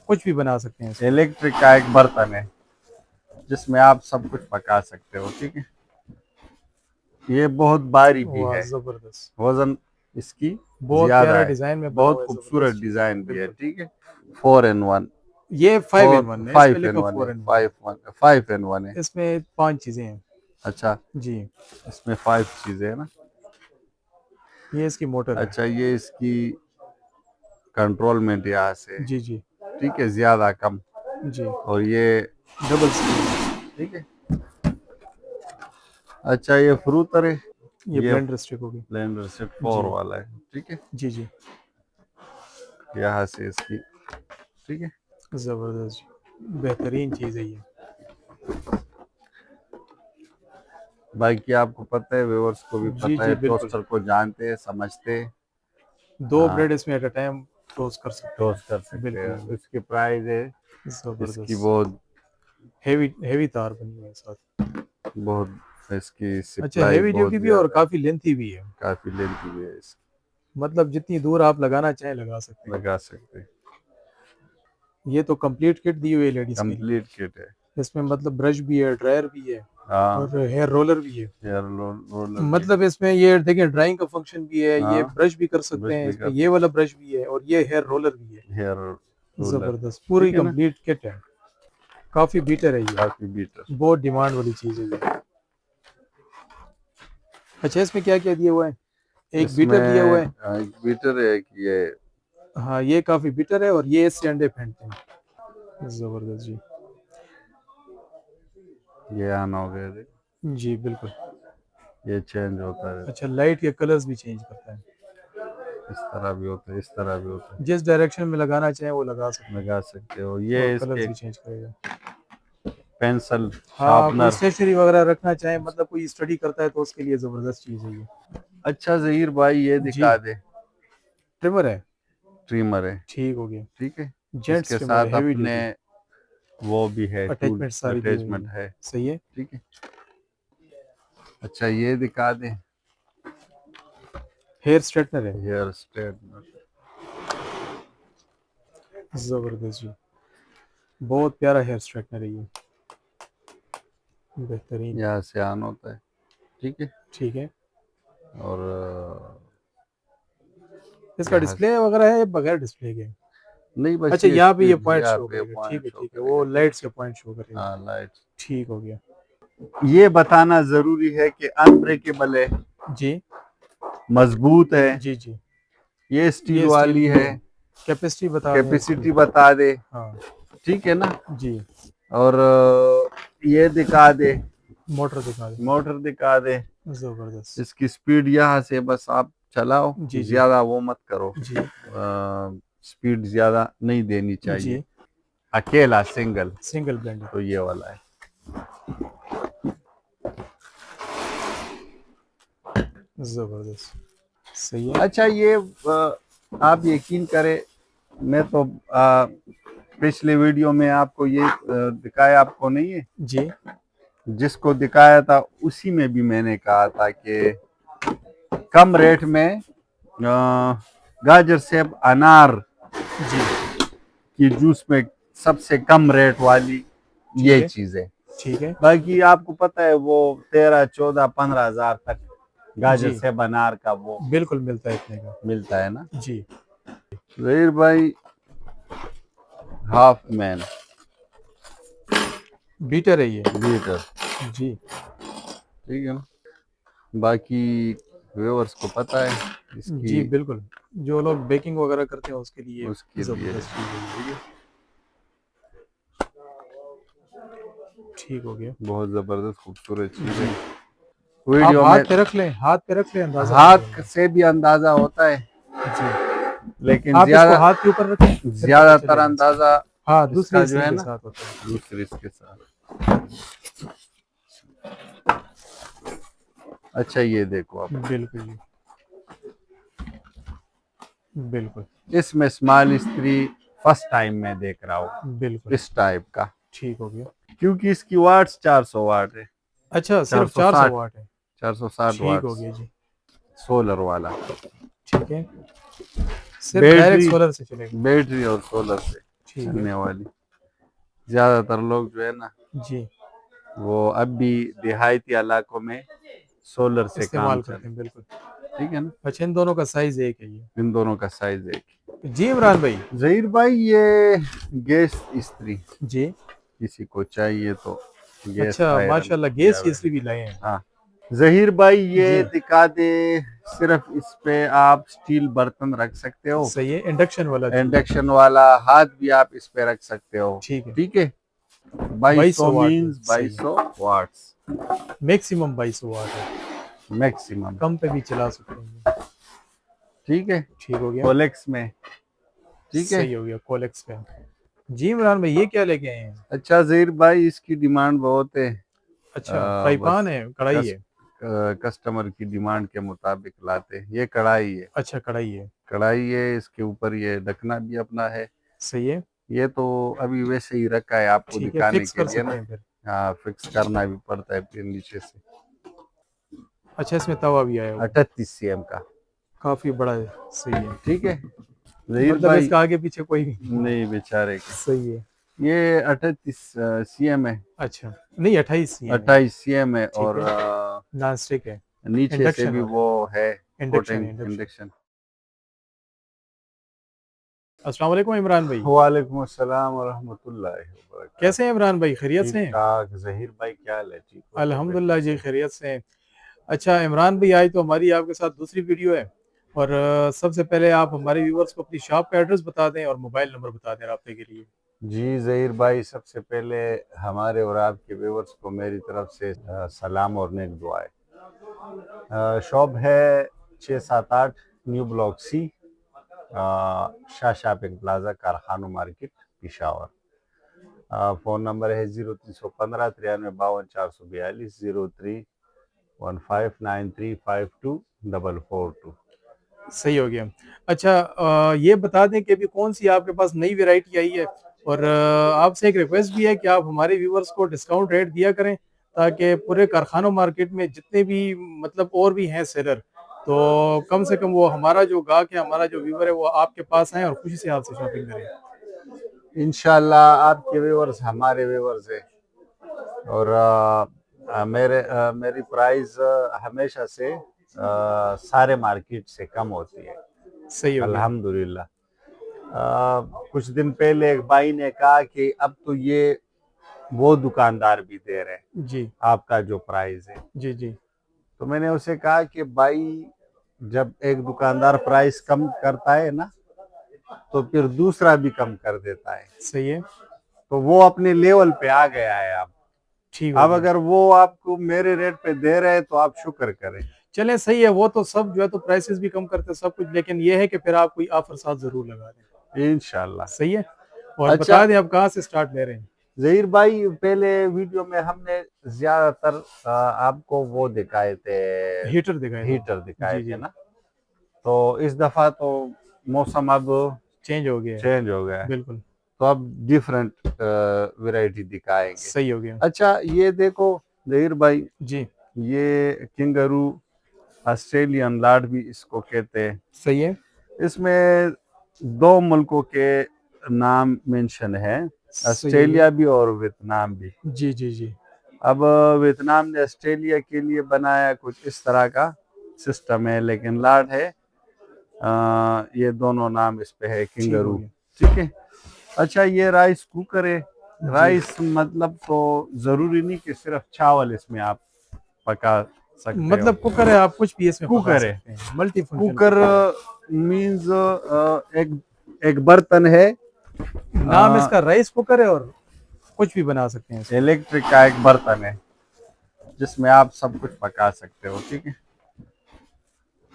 कुछ भी बना सकते हैं इसमें। इलेक्ट्रिक का एक बर्तन है जिसमें आप सब कुछ पका सकते हो, ठीक है। ये बहुत भारी भी वाह है, जबरदस्त, वजन इसकी बहुत ज्यादा प्यारे है, डिजाइन में बना बहुत हुआ है, खूबसूरत जबरदस्त चीज है डिजाइन भी है, बिल्कुल। ठीक है। 4 in 1, ये 5 in 1 है, इस पे फाइव इन लिखा वन है, 4 in 1 है। 5 in 1 है। इसमें 5 चीजें हैं। अच्छा, जी, इसमें 5 चीजें है ना। ये इसकी मोटर है। अच्छा, ये इसकी कंट्रोलमेंट यहाँ से है, जी जी ठीक है, ज्यादा कम। जी, और ये डबल स्क्रीन है। ठीक है। अच्छा, ये फ्रूटर है, ये ये ब्लेंडर स्टिक होगी। ब्लेंडर सेट जी 4 वाला है, ठीक है। जी जी, यहाँ से इसकी, ठीक है। जबरदस्त जी, बेहतरीन चीज है ये। बाकी आपको पता है, व्यूअर्स को भी जी पता जी है, बिल्कुल, टोस्टर को जानते हैं, समझते हैं। दो हाँ, ब्रेड इसमें एट अ टाइम टोस्ट कर सकते हैं। टोस्ट कर सकते बिल्कुल हैं। जी, इसकी प्राइस है, इसकी जबरदस्त, बहुत हेवी हेवी तार बनी हुई है साथ। बहुत इसकी अच्छा, सप्लाई हेवी ड्यूटी बहुत भी है और ज्यादा है, काफी लेंथी भी है। काफी लेंथी भी है, इसकी मतलब जितनी दूर आप लगाना चाहें लगा सकते हैं। लगा सकते हैं। ये तो कंप्लीट किट दी हुई है लेडीज के लिए। कंप्लीट किट है। इसमें मतलब ब्रश भी है, ड्रायर भी है, हाँ, और हेयर रोलर भी है। हेयर रोलर भी है। मतलब इसमें ये देखिए ड्राइंग का फंक्शन भी है, ये हाँ, ब्रश भी कर सकते ब्रश हैं भी इसमें, कर ये सकते वाला ब्रश भी है, और ये हेयर रोलर भी है। हैं, हेयर रोलर, जबरदस्त, पूरी ठीक है ना। कंप्लीट किट है। काफी बीटर है ये, काफी बीटर। बहुत डिमांड वाली चीज है ये। अच्छा, इसमें क्या क्या दिया हुआ है? एक बीटर दिया हुआ इसमें है। एक बीटर है कि ये हाँ, ये काफी बीटर है, और ये इससे अंडे फेंटते हैं। जबरदस्त जी। ऑन हो गया, देख, जी बिल्कुल। ये चेंज होता है। अच्छा, लाइट के कलर्स भी चेंज करता है। इस तरह भी होता है, इस तरह भी होता है, जिस डायरेक्शन में लगाना चाहे वो लगा सकते हैं, लगा सकते हो। और ये कलर्स इसके भी चेंज करेगा। पेंसिल हाँ, कोई शार्पनर। स्टेशनरी वगैरह रखना चाहे, मतलब कोई स्टडी करता है तो उसके लिए जबरदस्त चीज है ये। अच्छा जहीर भाई, ये दिखा जी, दे। ट्रिमर है। ट्रिमर है, ठीक हो गया। ठीक है। जेंट्स इसके ट्रिमर है, साथ हेवी अपने ड्यूटी। वो भी है, टूल अटैचमेंट सारी दी हुई अटैचमेंट है। है, सही है। ठीक है। अच्छा, ये दिखा दे, हेयर स्ट्रेटनर है। Hair straightener. जबरदस्त जी, बहुत प्यारा हेयर स्ट्रेटनर है ये, बेहतरीन। यहाँ से ऑन होता है, ठीक है। ठीक है। और इसका यहाँ डिस्प्ले से वगैरह है बगैर डिस्प्ले के? नहीं, बस अच्छा, ये यहाँ पे ये स्पीड पॉइंट यहाँ शो पे करेगा, ठीक पॉइंट है शो ठीक है, करेगा, वो ठीक लाइट्स के पॉइंट शो है। करेगा। हाँ, लाइट। ठीक हो गया। ये बताना जरूरी है कि अनब्रेकेबल है, जी मजबूत है, जी जी, ये स्टील ये स्टील वाली की है। है। कैपेसिटी बता दें इसकी। कैपेसिटी बता दे, हाँ ठीक है ना। जी, और ये दिखा दे, मोटर दिखा दें। मोटर दिखा दे। जबरदस्त। इसकी स्पीड यहाँ से बस आप चलाओ, जी जी ज्यादा वो मत करो, जी स्पीड ज्यादा नहीं देनी चाहिए। जी, अकेला सिंगल, सिंगल ब्लेंडर। तो ये वाला है। जबरदस्त, सही है। अच्छा, ये आप यकीन करें, मैं तो पिछले वीडियो में आपको ये दिखाया, आपको नहीं है, जी जिसको दिखाया था उसी में भी मैंने कहा था कि कम रेट में गाजर सेब अनार जी, की जूस में सबसे कम रेट वाली ठीक ये है चीज है। ठीक है। बाकी आपको पता है वो 13, 14, 15 हजार तक गाजर जी सेब अनार का वो बिल्कुल मिलता है इतने का। मिलता है ना। जी, जहीर भाई, हाफ मैन बीटर है ये। लीटर, जी, ठीक है ना। बाकी व्यूअर्स को पता है इसकी, जी बिल्कुल, जो लोग बेकिंग वगैरह करते हैं उसके लिए उसके लिए है, जबरदस्त चीज़ है ये। ठीक है। ठीक हो गया। बहुत जबरदस्त खूबसूरत चीज है। जी, आप वीडियो हाथ में पे रख लें, हाथ पे रख लें, अंदाजा आ हाथ जाएगा। से भी अंदाजा होता है, जी, लेकिन आप इसको हाथ के ऊपर रखें, फिर पता ज्यादातर चलेगा इसका। अंदाजा हाँ, दूसरी इसका जो स्टिंग है के ना, साथ होता है। दूसरे इसके साथ। अच्छा, ये देखो आप, बिल्कुल जी, बिल्कुल इसमें स्मॉल स्त्री फर्स्ट टाइम मैं देख रहा हूँ बिल्कुल। इस टाइप का, ठीक हो गया। क्योंकि इसकी वाट्स 400 वाट है। अच्छा, चार सिर्फ सौ 400 साठ वाट है। 460 ठीक हो वाट्स गया जी। सोलर वाला। ठीक है, सिर्फ डायरेक्ट बैटरी, सोलर से चलेगा। बैटरी और सोलर से, ठीक है चलने वाली। ज्यादातर लोग जो है ना जी, वो अब भी देहाती इलाकों में सोलर से काम इस्तेमाल चल, करते हैं बिल्कुल। ठीक है ना। अच्छा, इन दोनों का साइज एक है ये। इन दोनों का साइज एक जी इमरान भाई। है। जहीर भाई ये गैस इस्त्री जी। किसी को चाहिए तो गैस अच्छा, आयरन माशाल्लाह या गैस की इस्त्री भी लाए हैं। हाँ। जहीर भाई ये जी, दिखा दे, सिर्फ इस पे आप स्टील बर्तन रख सकते हो, सही है, इंडक्शन वाला जो। इंडक्शन वाला हाथ भी आप इस पे रख सकते हो, ठीक है। ठीक है। 2200 2200 वाट है, मीन्स सही है। 2200 वाट्स मैक्सिमम 2200 वाट है, मैक्सिमम, कम पे भी चला सकते हैं। ठीक है। ठीक हो गया। कोलेक्स में, ठीक है। सही हो गया, कोलेक्स का। जी इमरान भाई, ये क्या लेके आए हैं? अच्छा जहीर भाई इसकी डिमांड बहुत है, अच्छा, फ्राई बस पान है, कढ़ाई है? कस्टमर की डिमांड के मुताबिक लाते हैं। ये कढ़ाई है, अच्छा, कढ़ाई है। कढ़ाई है, इसके ऊपर ये ढकना भी अपना है। सही है। ये तो अभी वैसे ही रखा है आपको ठीक है, दिखाने फिक्स के कर लिए सकते ना। हैं फिर। हाँ फिक्स करना भी पड़ता है फिर नीचे से। अच्छा, इसमें तवा भी आया हुआ है, 38 cm का, काफी बड़ा है। सही है, ठीक है। जहीर मतलब भाई इसका आगे पीछे कोई भी नहीं। नहीं बेचारे के, सही है। ये 38 cm है, अच्छा, नहीं 28 cm है। 28 cm है। ठीक और है, नॉन स्टिक है, नीचे से इंडक्शन भी वाला वो है है। इंडक्शन कोटिंग है, इंडक्शन। इंडक्शन। अस्सलाम वालेकुम इमरान भाई। वालेकुम अस्सलाम वरहमतुल्लाहि वबरकातुहू। कैसे हैं इमरान भाई, खैरियत ठीक से हैं? ठाक। जहीर भाई क्या हाल है, ठीक हो सब अल्हम्दुलिल्लाह खैरियत जी, से? खैरियत से हैं। अच्छा इमरान भाई, आज तो हमारी आपके साथ दूसरी वीडियो है। और सबसे पहले आप हमारे व्यूवर्स को अपनी शॉप का एड्रेस बता दें और मोबाइल नंबर बता दें रब्ते के लिए। जी जहीर भाई, सबसे पहले हमारे और आपके व्यूवर्स को मेरी तरफ से सलाम और नेक दुआएं। शॉप है 678 new block C, Shah shopping plaza, Karkhano market, Peshawar. Phone number है 0315 93 52 442, 031593524442। सही हो गया। अच्छा, ये बता दें कि अभी कौन सी आपके पास नई वैरायटी आई है। और आपसे एक रिक्वेस्ट भी है कि आप हमारे व्यूवर्स को डिस्काउंट रेट दिया करें, ताकि पूरे कारखानों मार्केट में जितने भी मतलब और भी हैं सेलर, तो कम से कम वो हमारा जो गाहक है, हमारा जो व्यूवर है, वो आपके पास आए और खुशी से आपसे शॉपिंग करें। इंशाल्लाह आपके व्यूवर्स हमारे व्यूवर्स है। और मेरी प्राइस हमेशा से सारे मार्केट से कम होती है, सही हो गया। अल्हम्दुलिल्लाह। कुछ दिन पहले एक भाई ने कहा कि अब तो ये वो दुकानदार भी दे रहे हैं जी आपका जो प्राइस है। जी जी। तो मैंने उसे कहा कि भाई जब एक दुकानदार प्राइस कम करता है ना, तो फिर दूसरा भी कम कर देता है। सही है। तो वो अपने लेवल पे आ गया है अब। ठीक हो गया। अगर वो आपको मेरे रेट पे दे रहे हैं तो आप शुक्र करें। चले, सही है, वो तो सब जो है तो प्राइसेस भी कम करते हैं सब कुछ, लेकिन ये है कि फिर आप कोई ऑफर साथ जरूर लगा दें। इंशाल्लाह। सही है। और अच्छा बता दें आप कहाँ से स्टार्ट ले रहे हैं। जहीर भाई, पहले वीडियो में हमने ज्यादातर आपको वो दिखाए थे, हीटर दिखाए थे। हीटर दिखाए जी थे जी। ना। तो इस दफा तो मौसम अब चेंज हो गया है। चेंज हो गया है, बिल्कुल। तो अब डिफरेंट वैरायटी दिखाएंगे। सही हो गया। अच्छा ये देखो जहीर भाई, जी। ये किंगरू ऑस्ट्रेलियन लार्ड भी इसको कहते हैं। सही है। इसमें दो मुल्कों के नाम मेंशन है, सही हो गया। ऑस्ट्रेलिया भी और वियतनाम भी। जी जी जी। अब वियतनाम ने ऑस्ट्रेलिया के लिए बनाया कुछ इस तरह का सिस्टम है, लेकिन लार्ड है, ये दोनों नाम इस पे है, ठीक हो किंगरू, गया। ठीक है। अच्छा ये राइस कुकर है। जी। राइस मतलब तो जरूरी नहीं कि सिर्फ चावल इसमें आप पका सकते हो। मतलब कुकर है, आप कुछ भी इसमें पका कुकर है, सकते हैं, मल्टी फंक्शन कुकर कुकर है। मीन्स एक एक बर्तन है, नाम इसका राइस कुकर है और कुछ भी बना सकते हैं इसमें। इलेक्ट्रिक का एक बर्तन है जिसमें आप सब कुछ पका सकते हो, ठीक है।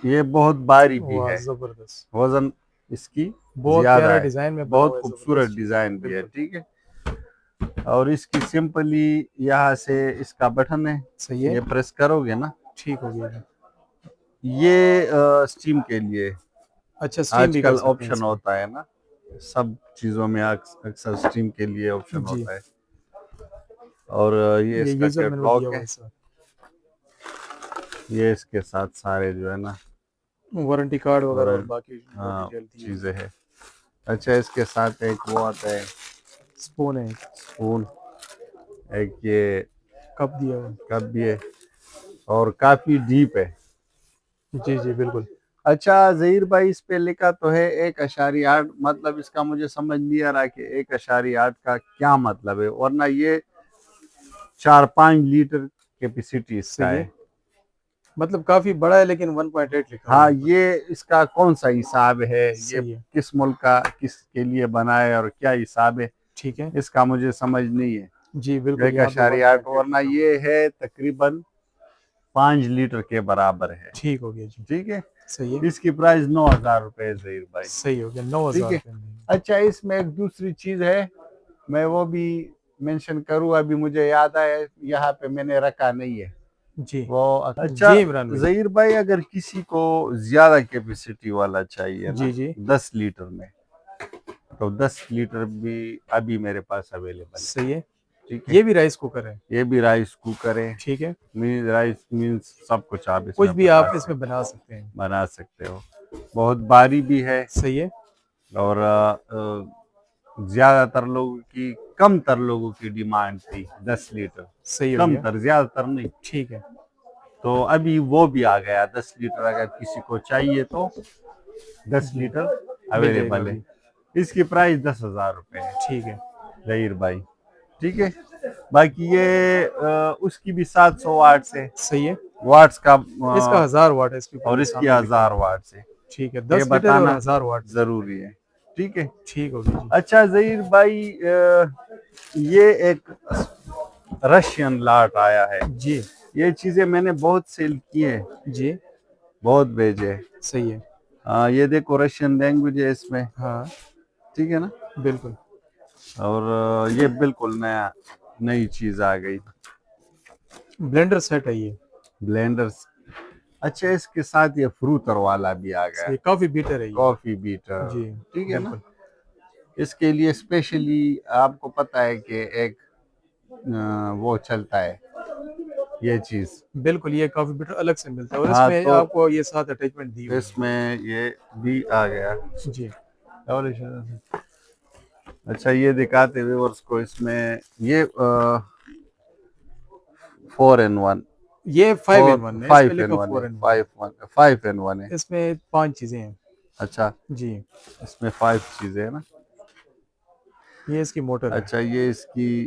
ये बहुत भारी भी वाह, है, जबरदस्त। वजन इसकी बहुत ज्यादा प्यारे है, डिजाइन में बना बहुत हुआ है, खूबसूरत जबरदस्त चीज। डिजाइन भी है, बिल्कुल। ठीक है। और इसकी सिंपली यहाँ से इसका बटन है, सही है। ये प्रेस करोगे ना, ठीक हो गया। ये स्टीम के लिए अच्छा, स्टीम भी कर आजकल सकते हैं ऑप्शन इसमें। होता है ना, सब चीजों में अक्सर स्टीम के लिए ऑप्शन जी। होता है। और ये ये इसका यूजर मैनुअल कैटलॉग दिया हुआ है, है सर। ये इसके साथ सारे जो है ना वारंटी कार्ड वगैरह और और बाकी जो हाँ डिटेल दी हुई चीजें है। है। अच्छा, इसके साथ एक वो आता है स्पून है, स्पून, एक ये कप दिया हुआ। कप भी है और काफी डीप है। जी जी बिल्कुल। अच्छा जहीर भाई, इस पे लिखा तो है 1.8, मतलब इसका मुझे समझ नहीं आ रहा कि 1.8 का क्या मतलब है, वरना ये 4-5 लीटर कैपेसिटी इसका सही है, है। मतलब काफी बड़ा है, लेकिन 1.8 लिखा हुआ है हाँ, ऊपर। ये इसका कौन सा हिसाब है, ये सही है। किस मुल्क का किसके लिए बना है और क्या हिसाब है, ठीक है। इसका मुझे समझ नहीं है। जी बिल्कुल, एक यहाँ पे अशारिया आठ 1.8 वरना लिखा हुआ है। ये है तकरीबन 5 लीटर के बराबर है। ठीक हो गया जी। ठीक है, सही है। इसकी प्राइस 9,000 रुपए है जहीर भाई। सही हो गया, नौ ठीक हजार है। रुपये में। अच्छा, इसमें एक दूसरी चीज है, मैं वो भी मेंशन करूँ, अभी मुझे याद आया, यहाँ पे मैंने रखा नहीं है जी वो। अच्छा जी इमरान भाई। जहीर भाई, अगर किसी को ज्यादा कैपेसिटी वाला चाहिए ना, जी जी। 10 लीटर में, तो 10 लीटर भी अभी मेरे पास अवेलेबल है। सही है। ठीक है, ये भी राइस कुकर है। ये भी राइस कुकर है, ठीक है। मीन राइस मीन्स सब कुछ आप कुछ इसमें भी पका आप इसमें सकते बना सकते हैं। बना सकते हो। बहुत भारी भी है, सही है। और ज्यादातर लोगों की, कमतर लोगों की डिमांड थी 10 लीटर, सही हो गया। कमतर, ज्यादातर नहीं। ठीक है। तो अभी वो भी आ गया 10 लीटर, अगर किसी को चाहिए तो 10 जी लीटर मिल जाएगा अवेलेबल है। अभी। इसकी प्राइस 10,000 रुपए है ठीक है। जहीर भाई। ठीक है, बाकी ये उसकी भी 700 वाट से, सही है। वाट्स का, इसका 1000 वाट है, इसके ऊपर और भी इसकी सामने लिखा हुआ 1,000 वाट से। है। ठीक है, ये 10 लीटर है और बताना 1000 वाट है। जरूरी है। ठीक है। ठीक हो गया जी। अच्छा जहीर भाई, ये एक रशियन लाट आया है। जी ये चीजें मैंने बहुत सेल की है, जी। बहुत भेजे। सही है। ये देखो रशियन लैंग्वेज है इसमें। हाँ ठीक है ना, बिल्कुल। और ये बिल्कुल नया, नई चीज आ गई, ब्लेंडर सेट है ये। ब्लेंडर्स। अच्छा, इसके साथ ये फ्रूटर वाला भी आ गया, सही, कॉफी बीटर है ये। Coffee beater. जी ठीक है ना, बिल्कुल। इसके लिए स्पेशली आपको पता है कि एक वो चलता है ये चीज। बिल्कुल, ये कॉफी बीटर अलग से मिलता है, और हाँ, इसमें तो आपको ये साथ अटैचमेंट दी हुई है। इसमें ये भी आ गया। जी। और अच्छा, ये दिखाते व्यूअर्स को, इसमें ये 4 in 1, ये 5 in 1 है, इस पे फाइव इन लिखा वन है, 4 in 1 है। 5 in 1 है। इसमें 5 चीजें हैं। अच्छा, जी। इसमें 5 चीजें है ना। ये इसकी मोटर है। अच्छा, ये इसकी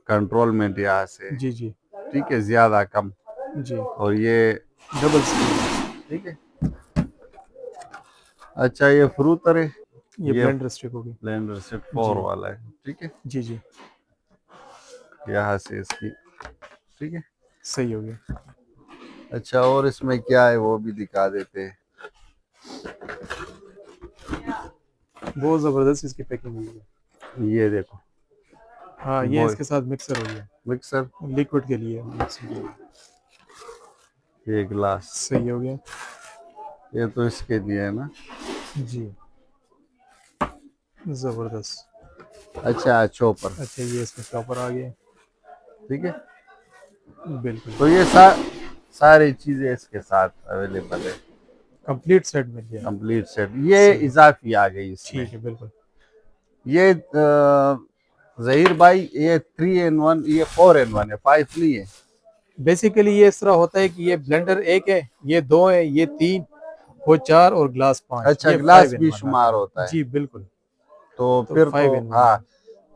कंट्रोलमेंट यहाँ से। जी जी। ठीक है, ज्यादा कम, जी। और ये डबल स्क्रीन है। ठीक है। अच्छा, ये फ्रूटर है, ये ये ब्लेंडर स्टिक होगी। ब्लेंडर सेट जी 4 वाला है। ठीक है, जी जी। यहाँ से इसकी। ठीक है। सही हो गया। अच्छा, और इसमें क्या है वो भी दिखा देते हैं। बहुत जबरदस्त इसकी पैकिंग हुई है। ये देखो, हाँ, ये वो इसके साथ मिक्सर हो गया, मिक्सर, लिक्विड के लिए मिक्सिंग के लिए। ये ग्लास, सही हो गया। ये तो इसके लिए है ना। जी जबरदस्त। अच्छा, चॉपर। अच्छा, ये इसमें चॉपर आ गया। ठीक है, बिल्कुल। तो ये सारी चीजें इसके साथ अवेलेबल है, कंप्लीट सेट मिल गया। Complete set. ये सही है। इजाफी आ गई इसमें। ठीक है बिल्कुल। ये जहीर भाई, ये 3 in 1, ये 4 in 1 है, 5 नहीं है। बेसिकली ये इस तरह होता है कि ये ब्लेंडर एक है, ये दो है, ये तीन, वो चार, और ग्लास पांच, अच्छा, ये ग्लास फाइव इन भी वन आता शुमार है। होता है। जी बिल्कुल। तो तो फिर तो 5 in 1 हाँ, है।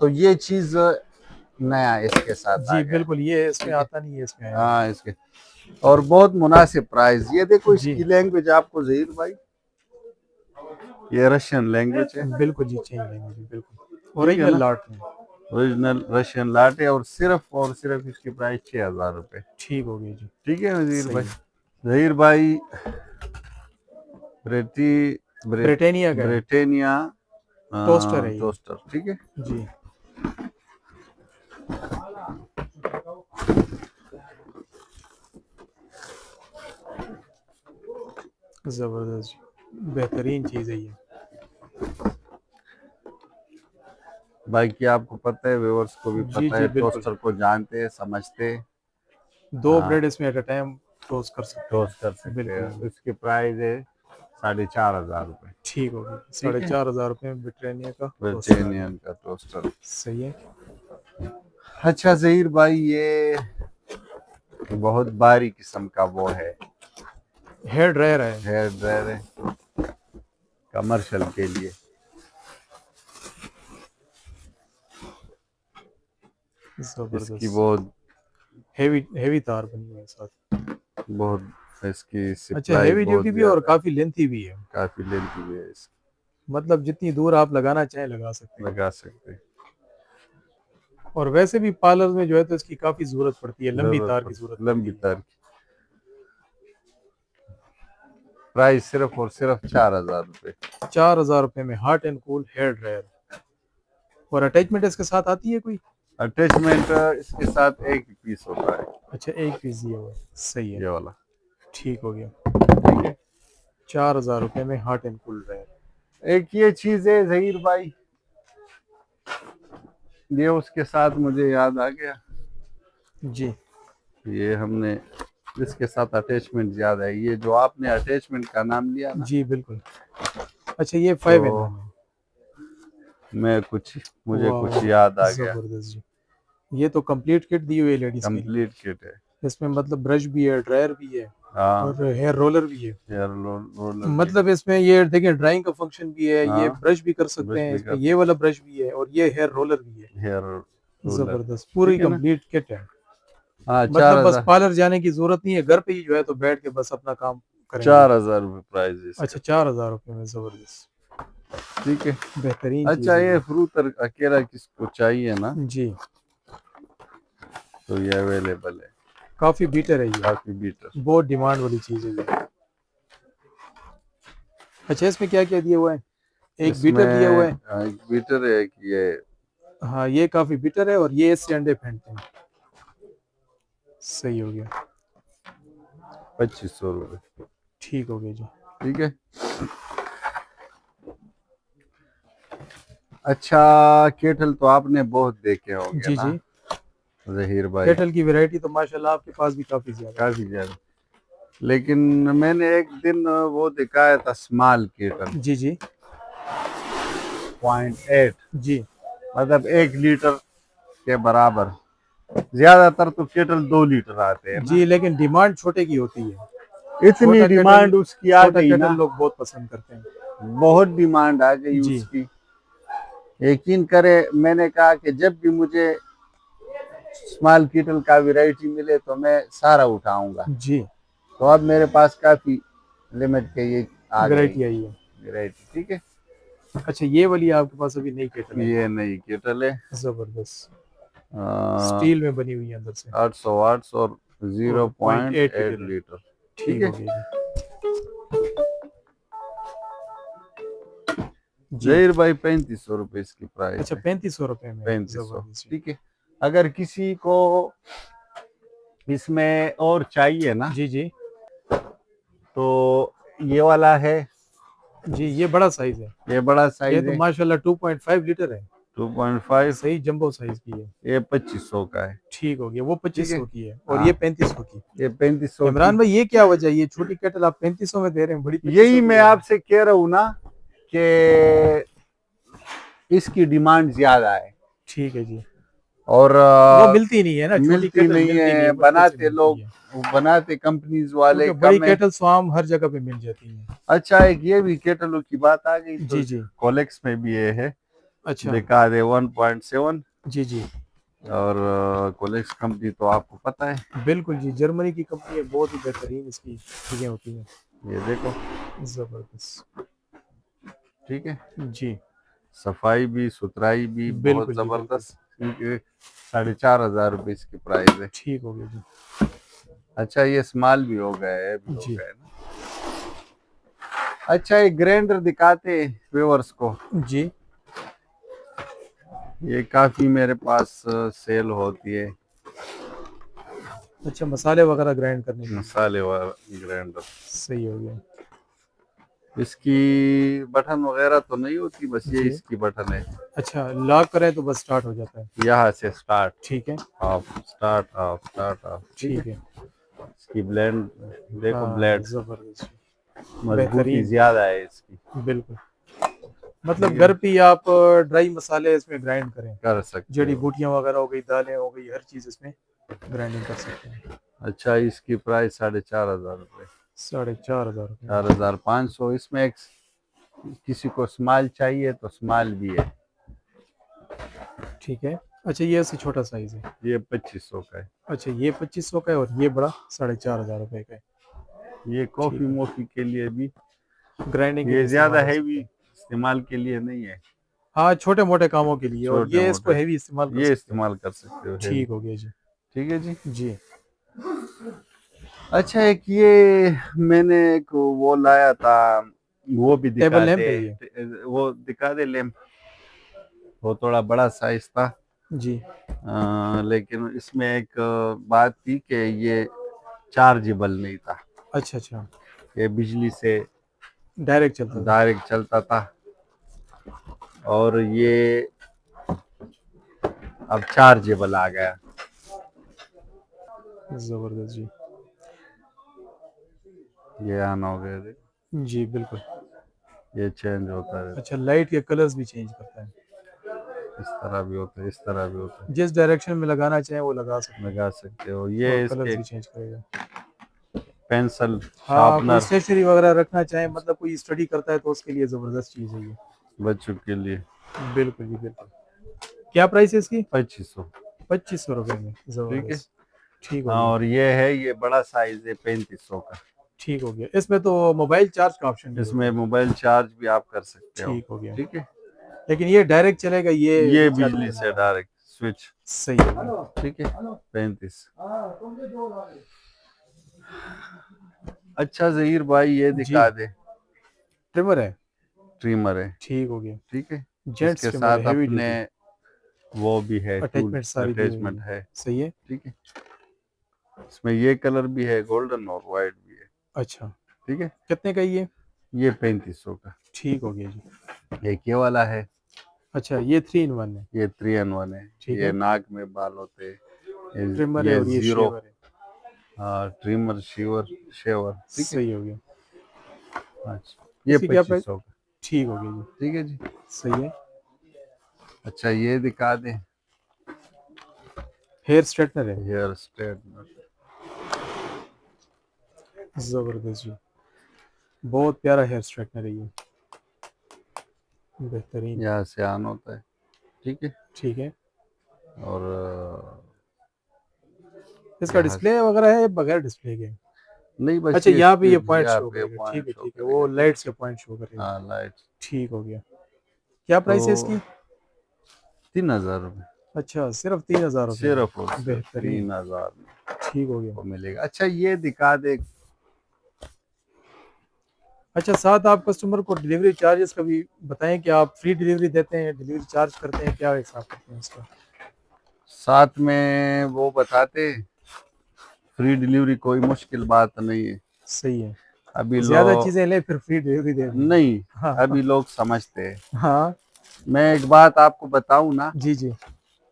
तो ये चीज नया इसके साथ आ जी गया। बिल्कुल, ये इसमें ठीक है, आता नहीं है, इसमें आया हाँ इसके, और बहुत मुनासिब प्राइस। ये देखो, है। जी इसकी लैंग्वेज आपको जहीर भाई, ये रशियन लैंग्वेज है। बिल्कुल जी, चेंज लेंगे जी बिल्कुल, ठीक है ओरिजिनल ना, लॉट में। ओरिजिनल रशियन लाट है, और सिर्फ इसकी प्राइस 6,000 रुपए। ठीक हो गई जी। ठीक है वजीर सही भाई। है। जहीर भाई, ब्रेटी ब्रिटानिया का है। ब्रिटानिया टोस्टर है ये। टोस्टर। ठीक है, जी जबरदस्त, बेहतरीन चीज है ये। बाकी आपको पता है, व्यूअर्स को भी जी पता जी है, बिल्कुल। टोस्टर को जानते हैं, समझते हैं। दो हाँ, ब्रेड इसमें एट अ टाइम टोस्ट कर सकते टोस्ट कर हैं। सकते बिल्कुल हैं। इसकी प्राइस है 4,500 रुपये। ठीक हो गया, ठीक है, 4,500 रुपये में ब्रिटानिया का टोस्टर आ गया। ब्रिटानियन का टोस्टर। सही है। अच्छा ज़हीर भाई, ये बहुत भारी किस्म का वो है, हेयर ड्रायर है। हेयर ड्रायर है, कमर्शियल के लिए। इसकी जबरदस्त बहुत हेवी तार बनी हुई है साथ। बहुत इसकी अच्छा, सप्लाई हेवी बहुत ड्यूटी भी है और ज्यादा है, काफी लेंथी भी है। काफी लेंथी भी है, इसकी मतलब जितनी दूर आप लगाना चाहें लगा सकते हैं। लगा सकते हैं। और वैसे भी पार्लर में जो है तो इसकी काफी जरूरत पड़ती है, लंबी जरूरत तार की जरूरत पड़ती, पड़ती लंबी है। तार की। प्राइस सिर्फ और सिर्फ 4,000 रुपये। 4,000 रुपये में hot and cool hair dryer. और अटैचमेंट इसके साथ आती है कोई? अटैचमेंट इसके साथ एक ही पीस होता है, अच्छा, एक पीस दिया हुआ है, सही है। ये वाला। ठीक हो गया। ठीक है, 4,000 रुपये में हॉट एंड कूल ड्रायर। एक ये चीज है ज़हीर भाई, ये उसके साथ मुझे याद आ गया, जी ये हमने इसके साथ अटैचमेंट ज्यादा है, ये जो आपने अटैचमेंट का नाम लिया ना, जी बिल्कुल। अच्छा, ये तो 5 in 1 है। मुझे वाह कुछ वाह, याद आ गया। जबरदस्त जी। ये तो कंप्लीट किट दी हुई है लेडीज के लिए। कंप्लीट किट है। इसमें मतलब ब्रश भी है, ड्रायर भी है हाँ, और हेयर रोलर भी है। हेयर रोलर भी है। मतलब इसमें ये देखिए ड्राइंग का फंक्शन भी है, ये हाँ, ब्रश भी कर सकते ब्रश हैं भी इसमें, कर ये वाला ब्रश भी है और ये हेयर रोलर भी है। Hair roller. जबरदस्त, पूरी ठीक है ना। कंप्लीट किट है। हाँ, मतलब बस पार्लर जाने की जरूरत नहीं है, घर पे ही जो है तो बैठ के बस अपना काम करेंगे। 4,000 रुपये प्राइस है इसका। अच्छा, 4,000 रुपये में, जबरदस्त, ठीक है। बेहतरीन चीज अच्छा, है ये ये। फ्रूट अकेला किसको चाहिए ना, जी, तो ये अवेलेबल है। काफी बीटर है ये, काफी बीटर। बहुत डिमांड वाली चीज है ये। अच्छा, इसमें क्या क्या दिया हुआ है? एक बीटर दिया हुआ है। एक बीटर है, एक ये हाँ, ये काफी बीटर है और ये इससे अंडे फेंटते हैं। सही हो गया, 2,500 रुपये। ठीक हो गया जी। ठीक है। अच्छा, केटल तो आपने बहुत देखे होंगे जी ना जी, ज़हीर भाई, केटल की वैरायटी तो माशाल्लाह आपके पास भी काफी ज्यादा है। काफी ज्यादा। लेकिन मैंने एक दिन वो दिखाया था स्मॉल केटल, जी जी 0.8, जी मतलब 1 लीटर के बराबर। ज्यादातर तो केटल 2 लीटर आते हैं ना, जी, लेकिन डिमांड छोटे की होती है। इतनी डिमांड उसकी आ छोटा गई केटल ना, लोग बहुत पसंद करते हैं। बहुत डिमांड आ गई जी उसकी। यकीन करे, मैंने कहा कि जब भी मुझे स्मॉल केटल का वैरायटी मिले तो मैं सारा उठाऊंगा। जी, तो अब मेरे पास काफी लिमिट के ये आ गई वैरायटी आई है। वैरायटी। ठीक है, अच्छा, ये वाली आपके पास अभी नई केटल है। ये नई केटल है, जबरदस्त, स्टील में बनी हुई है अंदर से 800 वाट्स और और 0.8 0.8 लीटर है। लीटर। ठीक ठीक है। हो गया जी। जहीर भाई, 3,500 रुपये इसकी प्राइस अच्छा, है। 3,500 रुपये में, 3,500। जबरदस्त जी। ठीक है। अगर किसी को इसमें और चाहिए ना, जी जी तो ये वाला है, जी, ये बड़ा साइज है। ये बड़ा ये साइज तो है, माशाल्लाह 2.5 लीटर है। 2.5। सही जंबो साइज की है। ये 2,500 का है। ठीक हो गया, वो ठीक है। 2,500 की है और हाँ, ये 3,500 की। ये 3,500 की। इमरान भाई, ये क्या वजह है, ये छोटी केटल आप 3,500 में दे रहे हैं, बड़ी 2,500 यही की मैं दे रहे हैं? आपसे कह रहा हूँ ना कि इसकी डिमांड ज्यादा है ठीक है जी। और वो मिलती नहीं है ना, छोटी मिलती केटल नहीं मिलती नहीं है, है, मुश्किल से बनाते मिलती लोग, है। बनाते कंपनीज वाले क्योंकि बड़ी कम है। केटल स्वाम हर जगह पे मिल जाती है। अच्छा, एक ये भी केटलों की बात आ गई तो जी जी, कोलेक्स में भी ये है, अच्छा, दिखा दे 1.7। जी जी, और कोलेक्स कंपनी तो आपको पता है, बिल्कुल जी, जर्मनी की कंपनी है, बहुत ही बेहतरीन इसकी चीजें होती हैं। ये देखो। जबरदस्त, ठीक है, जी, सफाई भी सुथराई भी बहुत बिल्कुल जी बिल्कुल। जबरदस्त। क्योंकि 4,500 रुपये इसकी प्राइस है। ठीक हो गया जी। अच्छा, ये स्मॉल भी हो गए है, भी हो जी गए ना। अच्छा, एक ग्राइंडर दिखाते व्यूअर्स को, जी, ये काफी मेरे पास सेल होती है, अच्छा, मसाले वगैरह ग्राइंड करने के लिए। मसाले वाला ग्राइंडर। सही हो गया इसकी बटन वगैरह तो नहीं होती, बस ये जी। इसकी बटन है, अच्छा, लॉक करें तो बस स्टार्ट हो जाता है। यहाँ से स्टार्ट ठीक है, of, start of, start of. ठीक है। ठीक है। इसकी ब्लेंड देखो, हाँ, ब्लेड जबरदस्त। मजबूती बेहतरीन, ज्यादा है इसकी। बिल्कुल। ठीक मतलब है, घर पे ही आप ड्राई मसाले इसमें ग्राइंड करें, कर सकते जड़ी हो। बूटियां वगैरह हो गई, दालें हो गई, हर चीज़ इसमें ग्राइंडिंग कर सकते हैं। अच्छा, इसकी प्राइस 4,500 रुपये। 4,500 रुपये। 4,500। इसमें एक किसी को स्मॉल चाहिए तो स्मॉल भी है। ठीक है। अच्छा, ये उससे छोटा साइज़ है। ये 2500 का है। अच्छा, ये 2500 का है और ये बड़ा 4,500 रुपये का है। ये कॉफ़ी ठीक है, मोफ़ी के लिए भी। ग्राइंडिंग के ये लिए ज़्यादा इस्तेमाल हो हैवी सकता है। इस्तेमाल के लिए नहीं है, हाँ, छोटे मोटे कामों के लिए, और छोटे ये इसको मोटे हैवी इस्तेमाल कर ये सकते हैं। इस्तेमाल कर सकते हो हैवी। ठीक हो गया जी। ठीक है जी। जी। अच्छा, एक ये मैंने एक वो लाया था, वो भी टेबल दिखा लैंप दे। है ये। वो दिखा दे लैंप। वो थोड़ा बड़ा साइज था। जी। लेकिन इसमें एक बात थी कि ये चार्जेबल नहीं था। अच्छा अच्छा, ये बिजली से डायरेक्ट चलता था। डायरेक्ट चलता था, और ये अब चार्जेबल आ गया। ज़बरदस्त जी। ये ऑन हो गया देख। जी बिल्कुल। ये चेंज होता है। अच्छा, लाइट के कलर्स भी चेंज करता है। इस तरह भी होता है, इस तरह भी होता है। जिस डायरेक्शन में लगाना चाहें वो लगा सकते हैं, लगा सकते हो। और ये कलर्स इसके भी चेंज करेगा। पेंसिल हाँ, कोई शार्पनर स्टेशनरी वगैरह रखना चाहें, मतलब कोई स्टडी करता है तो उसके लिए ज़बरदस्त चीज़ है ये। बच्चों के लिए। बिल्कुल जी बिल्कुल। क्या प्राइस है इसकी? 2500। 2500 रुपये में। ठीक है। ज़बरदस्त। ठीक हो हाँ, गया। और ये है, ये बड़ा साइज है 3500 का। ठीक हो गया। इसमें तो मोबाइल चार्ज का ऑप्शन भी होता इसमें है। मोबाइल चार्ज भी आप कर सकते हो। ठीक हो गया। ठीक है। लेकिन ये डायरेक्ट चलेगा, ये ये रिचार्ज बिजली करना से पड़ेगा। Direct switch. सही हो गया। ठीक है। 35। अच्छा जहीर भाई, ये जी। दिखा दे। ट्रिमर है। ट्रिमर है। ठीक हो गया। ठीक है। जेंट्स इसके ट्रिमर है, साथ हेवी अपने ड्यूटी। वो भी है, टूल अटैचमेंट सारी दी हुई अटैचमेंट है। है। सही है। ठीक है। इसमें ये कलर भी है, गोल्डन और वाइट भी है। अच्छा, ठीक है। कितने का ये 3500 का। ठीक हो गया जी। एक ये वाला है। अच्छा, ये 3 in 1 है। ये 3 in 1 है। ठीक ये है। नाक में बाल होते हैं। ट्रिमर है ये और ये जीरो। शेवर है। Trimmer shaver shaver. ठीक है। सही हो गया। अच्छा, ये इसकी क्या प्राइस? 2500 का। ठीक हो गया जी। ठीक है जी। सही है। अच्छा, ये दिखा दें। हेयर स्ट्रेटनर है। Hair straightener. ज़बरदस्त जी। बहुत प्यारा हेयर स्ट्रेटनर है ये। बेहतरीन। यहाँ से ऑन होता है। ठीक है। ठीक है। और इसका यहाँ डिस्प्ले से वगैरह है बगैर डिस्प्ले के? नहीं, बस अच्छा, ये यहाँ पे ये स्पीड पॉइंट यहाँ शो पे करेगा। ठीक पॉइंट है शो ठीक है, करेगा। वो ठीक है। लाइट्स के पॉइंट शो करेगा। हाँ, लाइट। ठीक हो गया। क्या तो प्राइस है इसकी? 3000 रुपये। अच्छा, सिर्फ 3,000 रुपये में। सिर्फ और सिर्फ बेहतरीन। 3000 में ठीक हो गया। को मिलेगा। अच्छा, ये दिखा दे। अच्छा, साथ आप कस्टमर को डिलीवरी चार्जेस का भी बताएं कि आप फ्री डिलीवरी देते हैं, डिलीवरी चार्ज करते हैं, क्या हिसाब करते हैं उसका? साथ में वो बताते, फ्री डिलीवरी कोई मुश्किल बात नहीं है। सही है। अभी ज़्यादा लोग चीज़ें ले फिर फ्री डिलीवरी दे देंगे। नहीं, हाँ अभी लोग समझते हैं। हाँ। मैं एक बात आपको बताऊं ना, जी जी।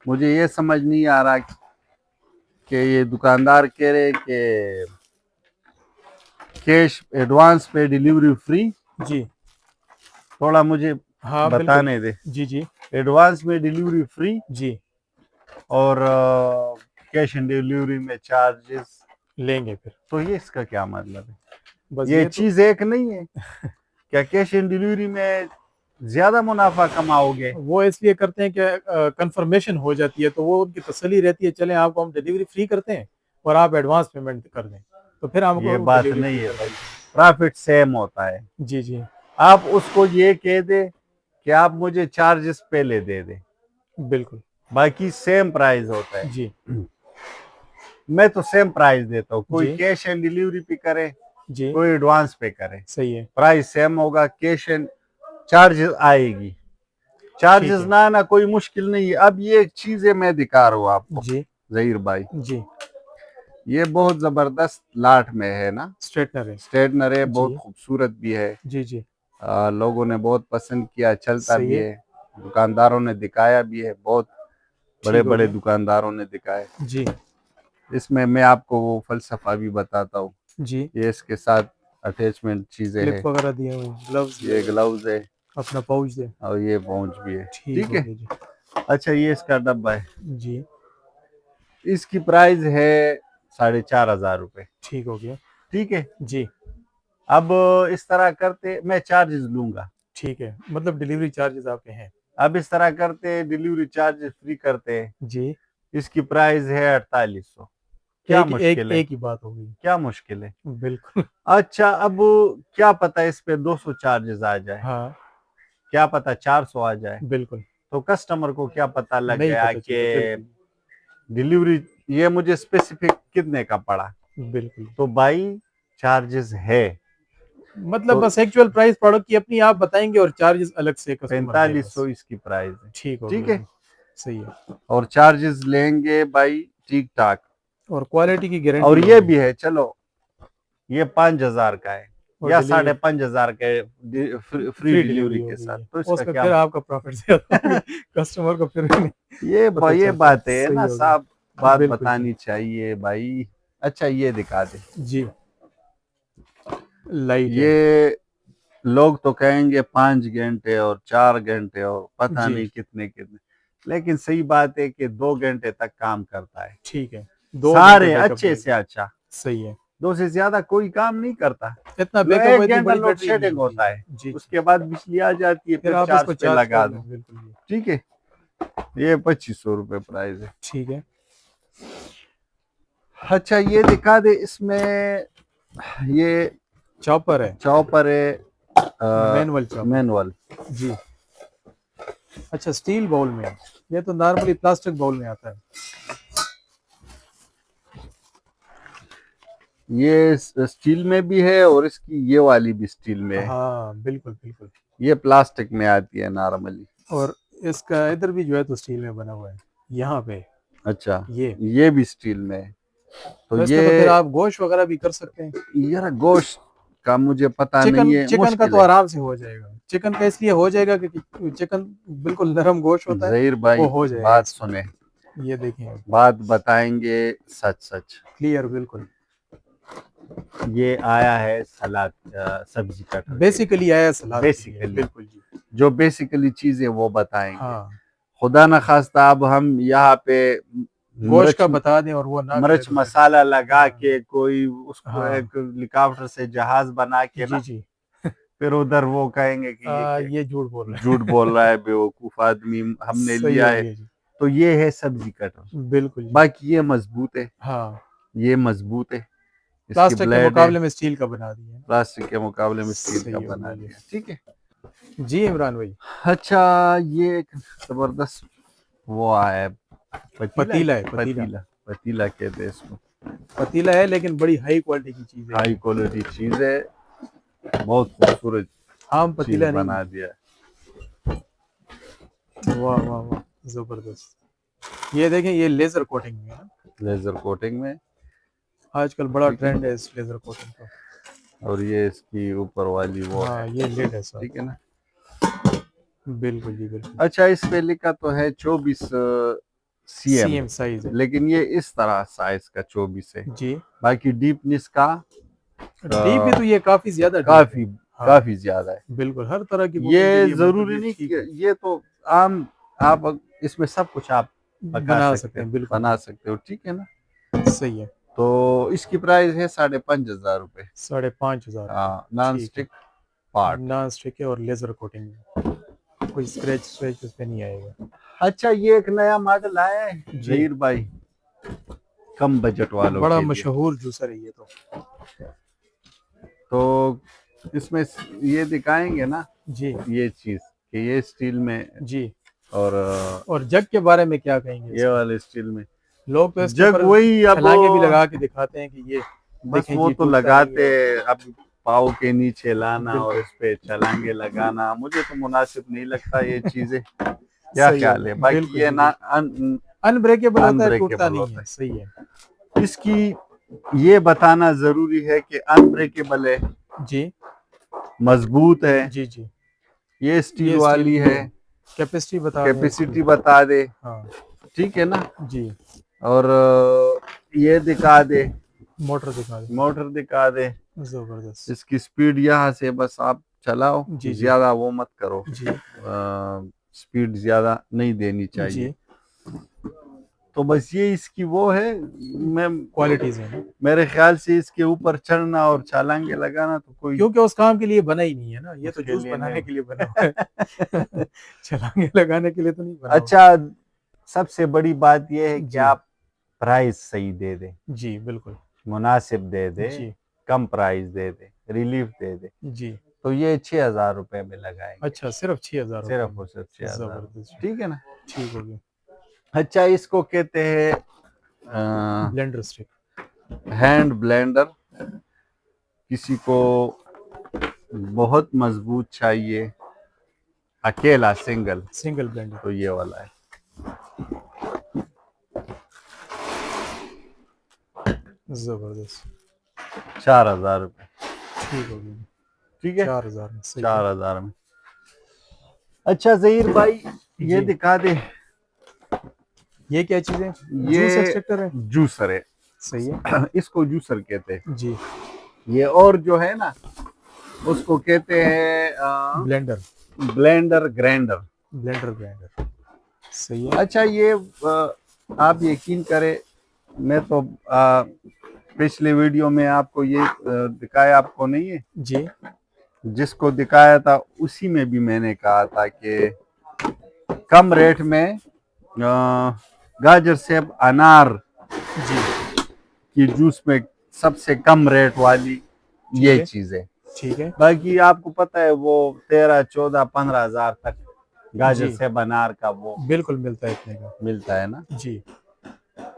मुझे ये समझ नहीं आ रहा कि ये दुकानदार कह रहे कि कैश एडवांस पे डिलीवरी फ्री। जी। थोड़ा मुझे हाँ बिल्कुल। बताने दे। जी जी। एडवांस में डिलीवरी फ्री, जी। और कैश ऑन डिलीवरी में चार्जेस। लेंगे फिर। तो ये इसका क्या मतलब है? बस ये ये तो। चीज एक नहीं है क्या? कैश ऑन डिलीवरी में ज्यादा मुनाफा कमाओगे? वो इसलिए करते हैं कि कंफर्मेशन हो जाती है, तो वो उनकी तसल्ली रहती है, चलें आपको हम डिलीवरी फ्री करते हैं और आप एडवांस पेमेंट कर दें, तो फिर ये हमको बात डिलीवरी नहीं फ्री है कर भाई। देते प्रॉफिट सेम होता है। हैं। जी जी। आप उसको ये कह दे कि आप मुझे चार्जेस पहले दे दे, बिल्कुल। बाकी सेम प्राइस होता है। जी मैं तो सेम प्राइस देता हूँ, कोई जी। कैश एंड डिलीवरी पे करे, जी। कोई एडवांस पे करे, सही है। प्राइस सेम होगा। कैश एंड चार्जेस आएगी, ठीक चार्जेस है। ना आना कोई मुश्किल नहीं है। अब ये चीजें मैं दिखा रहा हूँ आपको जी जहीर भाई। जी। ये बहुत जबरदस्त लाट में है ना, स्ट्रेटनर है। स्ट्रेटनर है, बहुत जी खूबसूरत भी है। जी। जी। लोगों ने बहुत पसंद किया, चलता सही भी है। है। दुकानदारों ने दिखाया भी है, बहुत बड़े ठीक हो बड़े गया। दुकानदारों ने दिखाए। जी इसमें मैं आपको वो फलसफा भी बताता हूँ। जी। ये इसके साथ अटैचमेंट चीजें है। क्लिप वगैरह दिए हुए, ग्लव्स, ये ग्लव्स है अपना पाउच दे। और ये पाउच भी है। ठीक ठीक हो है। गया जी। अच्छा ये इसका डब्बा है, जी इसकी प्राइस है 4,500 रुपये। ठीक हो गया ठीक है। जी। अब इस तरह करते, मैं चार्जेस लूंगा। ठीक है, मतलब डिलीवरी चार्जेस आपके हैं। अब इस तरह करते, डिलीवरी चार्जेस फ्री करते हैं। जी इसकी प्राइस है 4800। क्या एक एक मुश्किल है? एक ही बात होगी। क्या मुश्किल है? बिल्कुल। अच्छा अब क्या पता इस पे 200 चार्जेस आ जाए, हाँ क्या पता 400 आ जाए, बिल्कुल, तो कस्टमर को क्या पता लग नहीं गया पता चलता, कि बिल्कुल डिलीवरी ये मुझे स्पेसिफिक कितने का पड़ा। बिल्कुल। तो भाई चार्जेस है, मतलब तो बस एक्चुअल प्राइस प्रोडक्ट की अपनी आप बताएंगे और चार्जेस अलग से कस्टमर देगा 4500 बस। इसकी प्राइस है। ठीक हो ठीक गया है। जी। सही है। और चार्जेस लेंगे भाई ठीक ठाक। और क्वालिटी की गारंटी और भी ये होगी। भी है, चलो ये 5,000 का है और या डिलीवरी 5,500 का है, फ्री फ्री डिलीवरी डिलीवरी के होगी साथ, ये, तो इसका उसमें क्या। फिर आपका प्रॉफिट ज्यादा होगा, कस्टमर को फिर भी नहीं पता ये चलता। बात है सही ना हो गया। साहब, बात बिल्कुल जी। बतानी चाहिए भाई। अच्छा ये दिखा दे, जी लाइट है। ये लोग तो कहेंगे 5 घंटे और 4 घंटे और पता जी नहीं कितने कितने, लेकिन सही बात है कि 2 घंटे तक काम करता है। ठीक है, 2 घंटे सारे बैकअप अच्छे से देगा। अच्छा, सही है। 2 से ज्यादा कोई काम नहीं करता। इतना लो बैकअप, एक इतनी घंटा बड़ी लोड बैटरी नहीं शेडिंग होती। होता है, जी जी। उसके बाद बिजली आ जाती है, फिर फिर आप इसको चार्ज पे चार्ज लगा कर दो। लें, बिल्कुल जी। ठीक है। ये 2500 रुपये प्राइस है। ठीक है। अच्छा ये दिखा दे इसमें, ये चॉपर है, चॉपर है, मैनुअल चॉपर। मैनुअल। जी। अच्छा स्टील बाउल में है, ये तो नॉर्मली प्लास्टिक बाउल में आता है। ये स्टील में भी है और इसकी ये वाली भी स्टील में है। हाँ बिल्कुल बिल्कुल। ये प्लास्टिक में आती है नॉर्मली। और इसका इधर भी जो है तो स्टील में बना हुआ है यहाँ पे। अच्छा ये ये भी स्टील में है। तो तो ये इसमें तो फिर आप गोश्त वगैरह भी कर सकते हैं। यार गोश्त का मुझे पता नहीं चिकन, है, चिकन का मुश्किल तो है। आराम से हो जाएगा। चिकन का इसलिए हो जाएगा क्योंकि चिकन बिल्कुल नरम गोश्त होता है, जहीर वो भाई हो जाएगा बात इसमें। सुने, ये देखें, बात बताएंगे सच सच। क्लियर बिल्कुल। ये आया है सलाद सब्जी कटर के लिए, बेसिकली आया सलाद के लिए, बेसिकली बिल्कुल जी। जो बेसिकली चीजें वो बताएंगे। हाँ, खुदा न खास्ता अब हम यहाँ पे गोश्त मिर्च का बता दें और वो ना करे मिर्च तो फिर। मसाला लगा हाँ के कोई उसको हाँ। एक हेलीकॉप्टर से जहाज बना के जी ना, जी। फिर उधर वो कहेंगे कि ये ये झूठ बोल रहे झूठ बोल रहा है बेवकूफ आदमी, हैं। हमने सही लिया हो है। गया जी। तो ये है सब्जी कटर। बिल्कुल जी। बाकी ये मजबूत है, हाँ, ये मजबूत है, इसकी प्लास्टिक के ब्लेड है, मुकाबले में स्टील का बना दिया है। प्लास्टिक के मुकाबले में स्टील का सही हो बना गया जी। दिया। ठीक है। जी इमरान भाई। अच्छा ये एक जबरदस्त वो आया है, पतीला है? पतीला है, पतीला। पतीला, पतीला कहते हैं इसको। पतीला है लेकिन बड़ी हाई क्वालिटी की चीज है हाई ये। क्वालिटी चीज है, बहुत खूबसूरत आम चीज पतीला नहीं बना है। दिया। वाह वाह वाह, जबरदस्त। ये देखें, ये लेजर कोटिंग में है ना, लेजर कोटिंग में। आजकल बड़ा ठीक है। ट्रेंड है इस लेजर कोटिंग का। और ये इसकी ऊपर वाली वो है। हाँ ये लेड है सर। ठीक है ना। बिल्कुल जी बिल्कुल। अच्छा इस पे लिखा तो है 24 सीएम, सीएम साइज है। लेकिन ये इस तरह साइज का 24 है। जी। बाकी डीपनेस का डीप भी तो ये काफी ज्यादा डीप काफी है। हाँ काफी ज्यादा है। बिल्कुल, हर तरह की कुकिंग के ये लिए मतलब जरूरी ये नहीं ठीक कि है। ये तो आम, आप इसमें सब कुछ आप पका बना सकते सकते हो, हैं, बिल्कुल बना जी। सकते हो। ठीक है ना। सही है। तो इसकी प्राइस है 5,500 रुपये। 5,500। हाँ नॉन ठीक है। Stick part. नॉन स्टिक है और लेजर कोटिंग है, कोई स्क्रैच स्क्रैच उस पे नहीं आएगा। अच्छा ये एक नया मॉडल आया है जी, जहीर भाई, कम बजट वालों बड़ा के लिए। मशहूर जूसर है ये तो। तो इसमें ये दिखाएंगे ना, जी ये चीज कि ये स्टील में जी। और और जग के बारे में क्या कहेंगे ये इसका? वाले स्टील में। लोग तो इसके जग ऊपर वही अब छलांगे भी लगा के दिखाते हैं कि ये बस देखें वो जी तो टूटता नहीं लगाते, है। अब पाव के नीचे लाना और बिल्कुल। इस पे छलांगे लगाना मुझे तो मुनासिब नहीं लगता ये चीजें। क्या सही हो ख्याल है? गया, बाकी बिल्कुल ये जी ना बिल्कुल। अनब्रेकेबल होता है, टूटता अनब्रेकेबल नहीं होता है। सही है। है। इसकी ये बताना जरूरी है कि अनब्रेकेबल है, जी मजबूत है, जी जी। ये स्टील ये स्टील वाली की है, है। कैपेसिटी बता दें कैपेसिटी इसकी। बता दे। हाँ ठीक है ना। जी। और ये दिखा दे, मोटर दिखा दें। मोटर दिखा दे। जबरदस्त। इसकी स्पीड यहाँ से बस आप चलाओ, जी जी ज्यादा वो मत करो, जी स्पीड ज्यादा नहीं देनी चाहिए। जी। तो बस ये इसकी वो है। मैं क्वालिटीज है ना, मेरे ख्याल से इसके ऊपर चढ़ना और छलांगे लगाना तो कोई क्योंकि उस काम के लिए बना ही नहीं है ना, ये तो उसके जूस लिए बनाने नहीं। के लिए बना हुआ है। छलांगे लगाने के लिए तो नहीं बना हुआ। अच्छा, सबसे बड़ी बात यह है कि जी आप प्राइस सही दे दे, जी बिल्कुल। मुनासिब दे दे, जी कम प्राइस दे दे, रिलीफ दे दे, जी। तो ये 6,000 रुपए में लगाएंगे, अच्छा, सिर्फ 6,000 रुपये सिर्फ में। और सिर्फ 6,000। जबरदस्त। ठीक है ना। ठीक हो गया। अच्छा, इसको कहते हैं ब्लेंडर स्टिक। Hand blender. किसी को बहुत मजबूत चाहिए, अकेला सिंगल, सिंगल ब्लेंडर। तो ये वाला है। जबरदस्त। 4,000 रुपये। ठीक हो गया। ठीक है, 4,000 में सही है। 4,000 में। अच्छा जहीर भाई, ये जी। दिखा दे। ये क्या चीज़ है? जूस ये एक्सट्रैक्टर है। जूसर है। सही है। इसको जूसर कहते हैं। जी। ये और जो है ना, उसको कहते हैं blender. Blender grinder. Blender grinder. सही है। अच्छा, ये आप यकीन करें, मैं तो पिछले वीडियो में आपको ये दिखाया, आपको नहीं है? जी जिसको दिखाया था उसी में भी मैंने कहा था कि कम रेट में गाजर सेब अनार जी। की जूस में सबसे कम रेट वाली ये है। चीज है। ठीक है। बाकी आपको पता है वो 13, 14, 15,000 तक गाजर जी सेब अनार का वो बिल्कुल मिलता है इतने का। मिलता है ना। जी।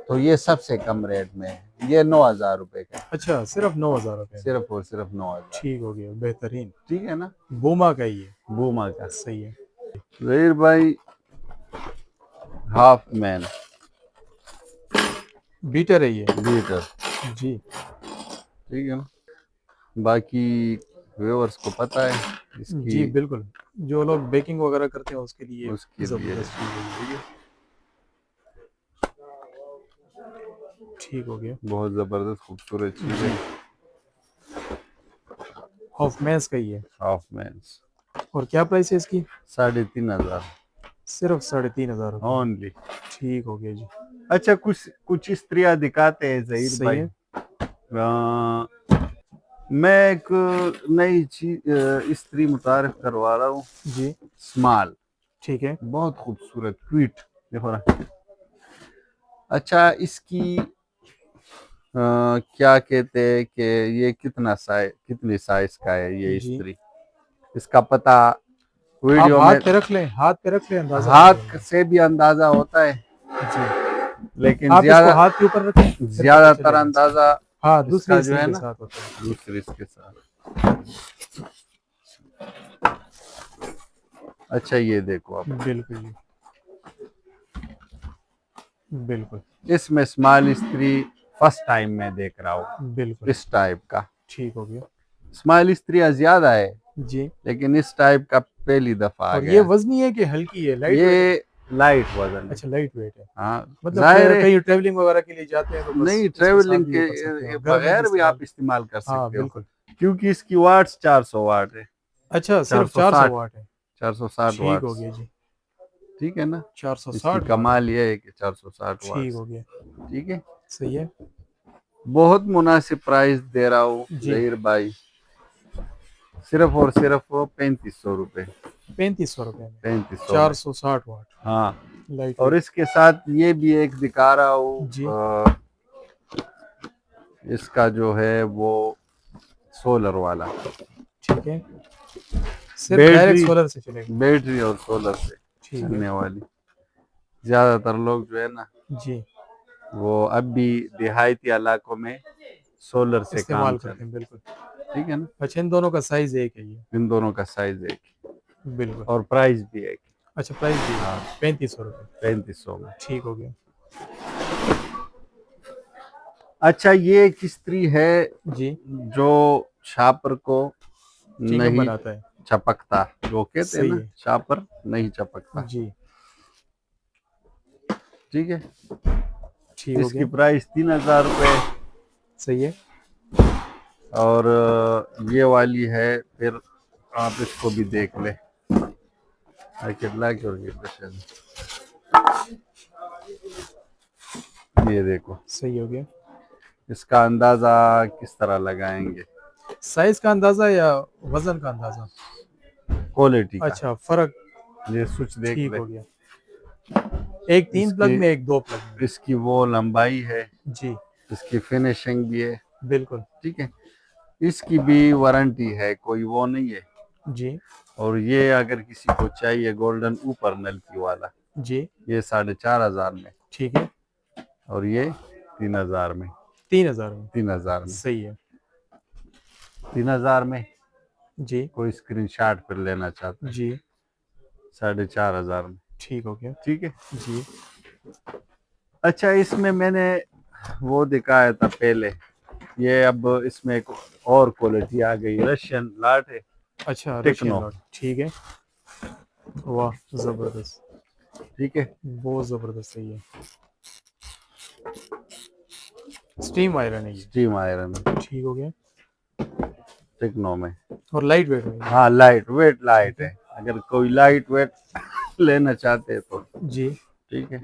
तो ये सबसे कम रेट में है, ये 9,000 रुपए का है। अच्छा, सिर्फ 9,000 रुपये में। सिर्फ और सिर्फ 9,000। ठीक हो गया, बेहतरीन। ठीक है ना। बूमा का ही है। बूमा का। सही है। जहीर भाई, हाफ मैन बीटर है ये। बीटर। जी ठीक है ना। बाकी व्यूअर्स को पता है इसकी, जी बिल्कुल। जो लोग बेकिंग वगैरह करते हैं उसके लिए उसके लिए जबरदस्त चीज़ है ये। ठीक है, ठीक हो गया। बहुत जबरदस्त खूबसूरत चीज है। हॉफमैन्स का ही है। हाफ मैन और क्या प्राइस है इसकी? 3,500 सिर्फ 3,500 रुपये। ओनली। ठीक हो गया जी। अच्छा, कुछ कुछ स्त्रियां दिखाते हैं जहीर सही भाई। है। मैं एक नई चीज स्त्री मुतारिफ करवा रहा हूँ। जी स्मॉल, ठीक है। बहुत खूबसूरत क्वीट, देखो ना। अच्छा, इसकी क्या कहते हैं कि ये कितने साइज का है ये जी स्त्री, इसका पता आप वीडियो हाथ में पे रख लें, हाथ पे रख लें, अंदाजा आ हाथ जाएगा। से भी अंदाजा होता है, जी। लेकिन आप इसको हाथ के ऊपर रखें, फिर पता ज्यादातर चलेगा इसका। अंदाजा हाँ, इसका दूसरी जो स्त्री है के ना, साथ होता है। दूसरे इसके साथ। अच्छा, ये देखो आप, बिल्कुल जी बिल्कुल। इसमें स्मॉल स्त्री फर्स्ट टाइम मैं देख रहा हूँ बिल्कुल। इस टाइप का। ठीक हो गया। स्मॉल स्त्रियां ज्यादा है, जी। लेकिन इस टाइप का पहली दफा आ और ये गया। वजनी है कि हल्की है, लाइट वेट है? ये लाइट वजन है। अच्छा, लाइट वेट है। हाँ, मतलब जाहिर है। कहीं ट्रेवलिंग वगैरह के लिए जाते हैं तो बस नहीं, इसके साथ ट्रेवलिंग भी वो कर सकते हैं, के और घर में भी बगैर भी इस्तेमाल। आप इस्तेमाल कर हाँ सकते हो, बिल्कुल। क्योंकि इसकी वाट्स 400 वाट है। अच्छा, सिर्फ 460, 400 वाट है। 460 ठीक हो वाट्स। गया जी। ठीक है ना। इसकी 460 वाट है। कमाल ये है कि 460 ठीक वाट्स। हो गया। ठीक है, सही है। बहुत मुनासिब प्राइस दे रहा हूँ जी। जहीर भाई, सिर्फ और सिर्फ 3,500 रुपए। 3,500 रुपये में 3,500 में। 460 वाट हाँ, लाइट और वेट। इसके साथ ये भी एक दिखा रहा हूँ, जी इसका जो है वो सोलर वाला, ठीक है। सिर्फ डायरेक्ट बैटरी, सोलर से चलेगा। बैटरी और सोलर से ठीक है। चलने वाली। ज्यादातर लोग जो है ना, जी वो अब भी देहाती इलाकों में सोलर से काम इस्तेमाल चल। करते हैं बिल्कुल। ठीक है ना। अच्छा, इन दोनों का साइज एक है ये? इन दोनों का साइज एक बिल्कुल। और प्राइस भी एक। अच्छा, प्राइस भी है? हाँ, 3,500 रुपये। 3,500 में। ठीक हो गया। अच्छा, ये एक स्त्री है जी। जो छापर को चिंगम नहीं बनाता है। चपकता, जो कहते हैं सही ना, है। छापर नहीं चपकता। जी। ठीक है, ठीक हो इसकी गया। प्राइस 3,000 रुपये। सही है। और ये वाली है, फिर आप इसको भी देख ले। I could like your question. ये देखो, सही हो गया। इसका अंदाजा किस तरह लगाएंगे? साइज का अंदाजा या वजन का अंदाजा? क्वालिटी का। अच्छा, फर्क। ये स्विच देख ठीक ले। हो गया। एक 3 प्लग इसकी में, एक 2 प्लग में। इसकी वो लंबाई है, जी इसकी फिनिशिंग भी है। बिल्कुल। ठीक है, इसकी भी वारंटी है, कोई वो नहीं है। जी और ये अगर किसी को चाहिए गोल्डन ऊपर नलकी वाला, जी ये 4,500 में, ठीक है। और ये 3,000 में। 3000 में। 3,000 में। सही है। 3,000 में जी कोई स्क्रीनशॉट पर लेना चाहता है, जी 4,500 में। ठीक हो गया। ठीक है। जी अच्छा, इसमें मैंने वो दिखाया था पहले, ये अब इसमें एक और क्वालिटी आ गई, रशियन लाट है। अच्छा, टेक्नो। Russian lot. ठीक है। वाह, जबरदस्त। ठीक है। बहुत जबरदस्त है ये। स्टीम आयरन है ये। स्टीम आयरन ठीक हो गया। टेक्नो में। और लाइट वेट में। हाँ, लाइट वेट लाइट है, अगर कोई लाइट वेट लेना चाहते हैं तो। जी ठीक है।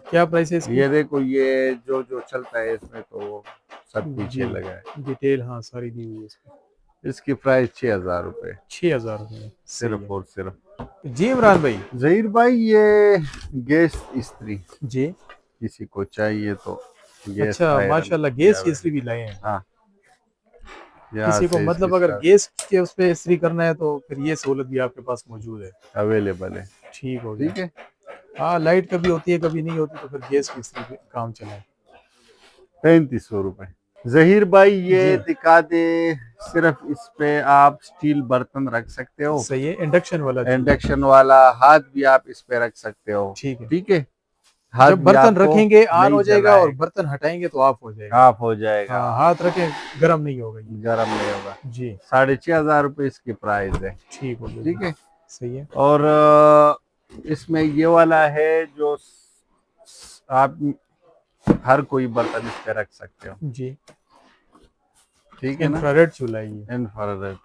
क्या प्राइस है इसकी? ये देखो, ये जो जो चलता है इसमें तो सब जी पीछे लगा है। डिटेल हाँ सारी दी हुई है इसमें। इसकी प्राइस 6,000 रुपये 6000 रुपये। सिर्फ और सिर्फ। जी इमरान भाई। जहीर भाई, ये गैस इस्त्री जी किसी को चाहिए तो गैस अच्छा, आयरन माशाल्लाह गैस की या- इस्त्री भी लाए हैं। हाँ, यहाँ किसी को से मतलब इसकी अगर गैस के उस पे इस्त्री करना है तो फिर ये सहूलत भी आपके पास मौजूद है। अवेलेबल है। ठीक हो गया। ठीक है। हाँ, लाइट कभी होती है कभी नहीं होती, तो फिर गैस की इस्त्री पे काम चलाए। 3,500 रुपये। जहीर भाई, ये जी दिखा दे, सिर्फ इस पे आप स्टील बर्तन रख सकते हो। सही है। इंडक्शन वाला चूल्हा। इंडक्शन वाला हाथ भी आप इस पे रख सकते हो। ठीक है। ठीक है। हाथ जब भी बर्तन आपको रखेंगे ऑन हो नहीं जाएगा और जलाएगा, बर्तन हटाएंगे तो ऑफ हो जाएगा। ऑफ हो जाएगा। हाँ, हाथ रखें गर्म नहीं होगा ये। गर्म नहीं होगा। जी 6,500 रुपये इसकी प्राइस है। ठीक हो गया। ठीक है। सही है। और इसमें ये वाला है जो आप हर कोई बर्तन इस पे रख सकते हो। जी ठीक है ना। इंफ्रारेड चूल्हा है ये। इंफ्रारेड।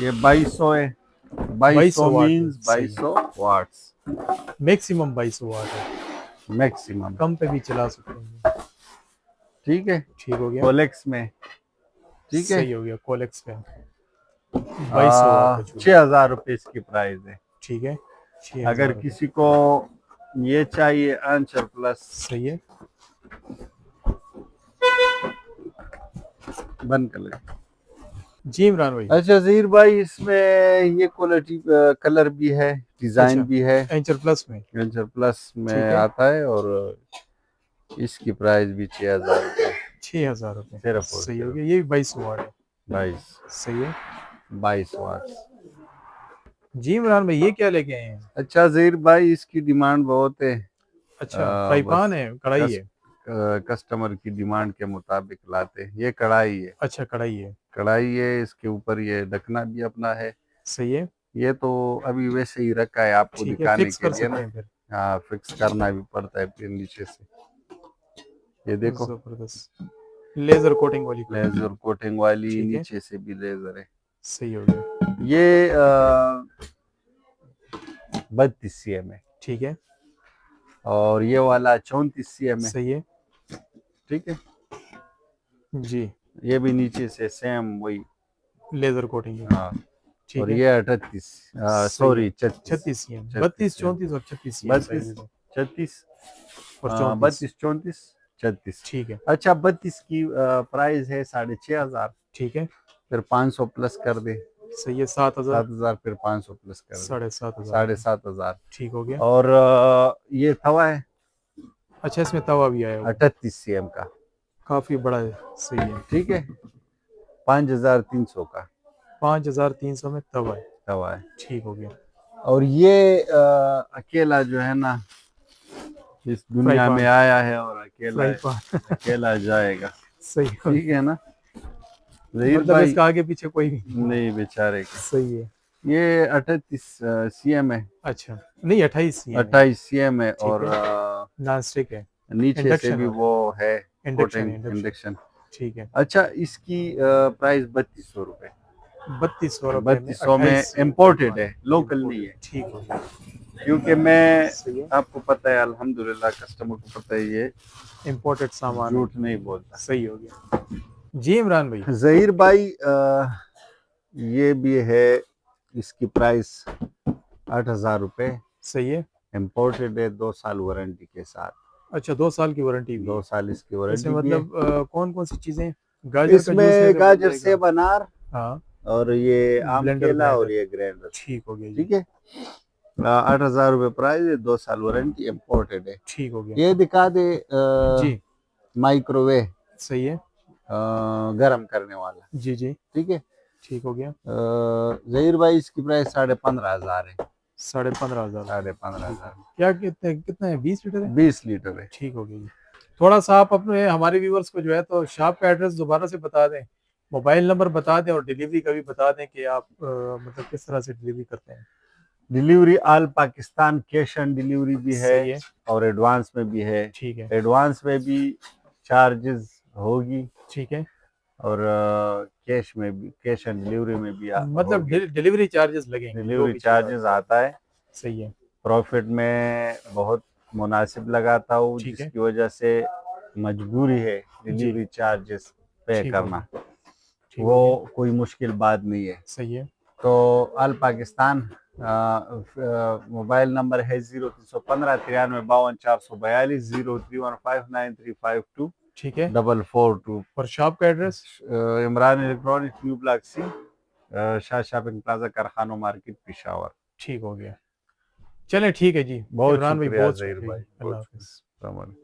ये 2,200 है। 2200 2,200 वाट है। मीन्स सही है। 2,200 वाट्स मैक्सिमम 2200 वाट है। मैक्सिमम। कम पे भी चला सकते हैं। ठीक है। ठीक हो गया। कोलेक्स में। ठीक है। सही हो गया। कोलेक्स का 2200 वाट का चूल्हा। 6,000 रुपये इसकी प्राइस है। ठीक है। अगर 6000 किसी को ये चाहिए आंसर प्लस, सही है। बंद कर ले। जी इमरान भाई। अच्छा जहीर भाई, इसमें ये क्वालिटी कलर भी है, डिजाइन अच्छा, भी है। एंचर प्लस में। एंचर प्लस में ठीक है। आता है, और इसकी प्राइस भी 6,000 रुपये 6000 रुपये। सिर्फ और सही हो सिर्फ। गया। ये भी 2200 वाट है। 22 सही है। 22 वाट। जी इमरान भाई, ये क्या लेके आए हैं? अच्छा जहीर भाई, इसकी डिमांड बहुत है। अच्छा, फ्राई बस पान है, कढ़ाई है? कस्टमर की डिमांड के मुताबिक लाते हैं। ये कढ़ाई है। अच्छा, कढ़ाई है। कढ़ाई है, इसके ऊपर ये ढकना भी अपना है। सही है। ये तो अभी वैसे ही रखा है आपको ठीक है, दिखाने फिक्स के कर लिए सकते ना। हैं फिर। हाँ, फिक्स करना भी पड़ता है फिर नीचे से। ये देखो, जबरदस्त लेजर कोटिंग वाली कढ़ाई। लेजर कोटिंग वाली, ठीक है। नीचे से भी लेजर है। सही हो गया। ये 32 cm है, ठीक है। और ये वाला 34 cm है। सही है। ठीक है। जी ये भी नीचे से सेम वही। लेजर कोटिंग है। हाँ। ठीक और है। ये 38, सॉरी 36 36 सीएम। 36 32 34 और 36 सीएम 32 36 और 34। 32 34 36। ठीक है। अच्छा, 32 की प्राइस है 6,500। ठीक है। फिर 500 प्लस कर दे। सही है। 7000। 7,000, फिर 500 प्लस कर दे। 7500। 7,500। ठीक हो गया। और ये तवा है अच्छा, इसमें तवा भी आया हुआ है। 38 cm का। काफी बड़ा है। सही है। ठीक है। 5,300 का 5300 में तवा है। तवा है। ठीक हो गया। और ये अकेला जो है ना, इस दुनिया में आया है और फ्राई पान। अकेला जाएगा। सही हो ठीक है ना जहीर मतलब भाई। इसका आगे पीछे कोई भी नहीं, बेचारे के। सही है। ये 38 cm है। अच्छा नहीं, 28 सीएम 28 cm है। और नॉन स्टिक है। नीचे से इंडक्शन भी वाला। वो है इंडक्शन कोटिंग, इंडक्शन। ठीक है। अच्छा, इसकी प्राइस 3200 रुपये। 3200 रुपये में 3200 में 28 इम्पोर्टेड है, लोकल नहीं है। ठीक हो गया। क्योंकि मैं, सही है, आपको पता है अल्हम्दुलिल्लाह, कस्टमर को पता है, ये इम्पोर्टेड सामान है। झूठ नहीं बोलता। सही हो गया जी। इमरान भाई, जहीर भाई, ये भी है, इसकी प्राइस 8000 रुपये। सही है। इम्पोर्टेड है, 2 साल वारंटी के साथ। अच्छा, 2 साल की वारंटी भी 2 है। साल इसकी इसमें वारंटी भी है। मतलब कौन कौन सी चीजें? गाजर का जूस है इसमें तो बन गाजर, जाएगा। सेब, अनार, हाँ, और ये आम ब्लेंडर केला, और ब्लेंडर। ये ग्राइंडर। ठीक हो गया जी। ठीक है। 8000 रुपये प्राइस है, 2 साल वारंटी, इम्पोर्टेड है। ठीक हो गया ये दिखा दे, जी। माइक्रोवेव, सही है गर्म करने वाला। जी जी। ठीक है। ठीक हो गया। जहीर भाई, इसकी प्राइस 15,500 है। 15,500। 15,500। क्या कितने कितना है? 20 लीटर है। 20 लीटर है। ठीक हो गया जी। थोड़ा सा आप अपने हमारे व्यूवर्स को जो है तो शॉप का एड्रेस दोबारा से बता दें, मोबाइल नंबर बता दें, और डिलीवरी का भी बता दें कि आप मतलब किस तरह से डिलीवरी करते हैं। Delivery all Pakistan, cash on delivery भी है, सही है। और एडवांस में भी है। ठीक है। एडवांस में भी चार्जेस होगी, ठीक है। और कैश में भी, कैश ऑन डिलीवरी में भी मतलब होगी। डिलीवरी चार्जेस लगेंगे जो डिलीवरी भी चीज़ चार्जेस आता है। सही है। प्रॉफिट में बहुत मुनासिब लगाता हूँ, ठीक है जिसकी वजह से मजबूरी है जी। डिलीवरी चार्जेस पे ठीक हो करना। गया। ठीक हो वो गया। कोई मुश्किल बात नहीं है। सही है। तो ऑल पाकिस्तान, मोबाइल नंबर है 0315 93 52 442, 03159352 ठीक है। 442। और शॉप का address? Imran electronic, new block C, Shah shopping plaza, Karkhana market, Peshawar. ठीक हो गया। चलें ठीक है जी। बहुत इमरान भाई, शुक्रिया बहुत जहीर शुक्रिया। भाई, अल्लाह बहुत हाफिज़। शुक्रिया।